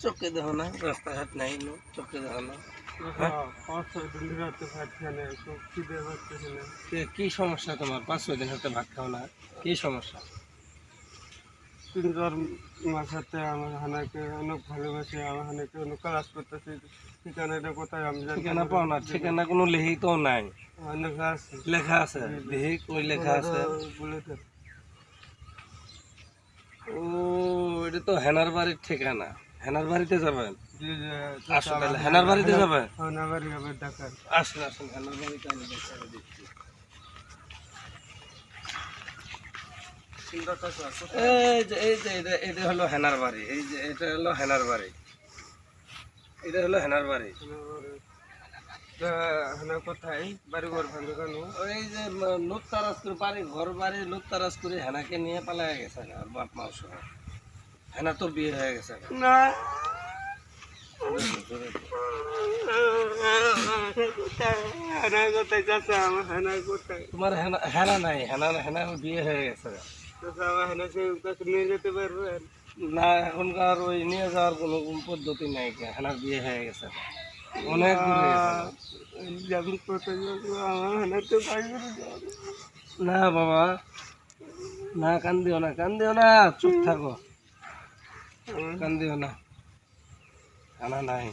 চোখে দেখো না, রাস্তাঘাট নাই, চোখে দেখো না। হ্যাঁ 5-6 দিন রাতে ভাত খায় না, একটু খিদে পাচ্ছে না। কি সমস্যা তোমার? 5-6 দিন হতে ভাত খাও না, কি সমস্যা? 3-4 মাস হতে আমার হানাকে অনেক ভালোবাসে, আমার হানাকে অনেক কাজ করতেছে। ঠিকানাটা কোথায় আমি জানি ঠিকানা পাও না? ঠিকানা কোনো লিখিত নাই। অনেক আছে, লেখা আছে, লিখি কই লেখা আছে? বলে দেন। ও, এটা তো হেনার বাড়ির ঠিকানা। হেনার বাড়িতে যাবেন? জি জি, আসুন তাহলে, হেনার বাড়িতে যাবেন? হানা বাড়ি হবে ঢাকার। আসুন আসুন, হেনার বাড়িতে আমি দেখাবো, দেখছি। এটা হলো হেনার বাড়ি, এই যে এটা হলো হেনার বাড়ি, এটা হলো হেনার বাড়ি। হানা কোথায় বাড়ি ঘর ভাঙে কেন? ওই যে লুৎতারাজপুর বাড়ি, ঘর বাড়ি লুৎতারাজপুরে হেনাকে নিয়ে পালায় গেছে না, বাপ মা সহ। হেনা তোর বিয়ে হয়ে গেছে না? না, হানা কোথায় চাচা? আমার হানা কোথায়? তোমার হেনা হেনা নাই, হেনা হেনা বিয়ে হয়ে গেছে। চাচা আমার হানাকে কাছে নিয়ে যেতে পারবেন? না, এখনকার ওই নিয়ে যাওয়ার কোনো পদ্ধতি নাই, হেনার বিয়ে হয়ে গেছে, অনেক দূরে গেছে। যাবি কোথায় যাবো? আমার হানাকে বাইরে যাবো। না বাবা, না, কান্দিও না, কান্দিও না, চুপ থাকো, কান্দিও না, হেনা নাই।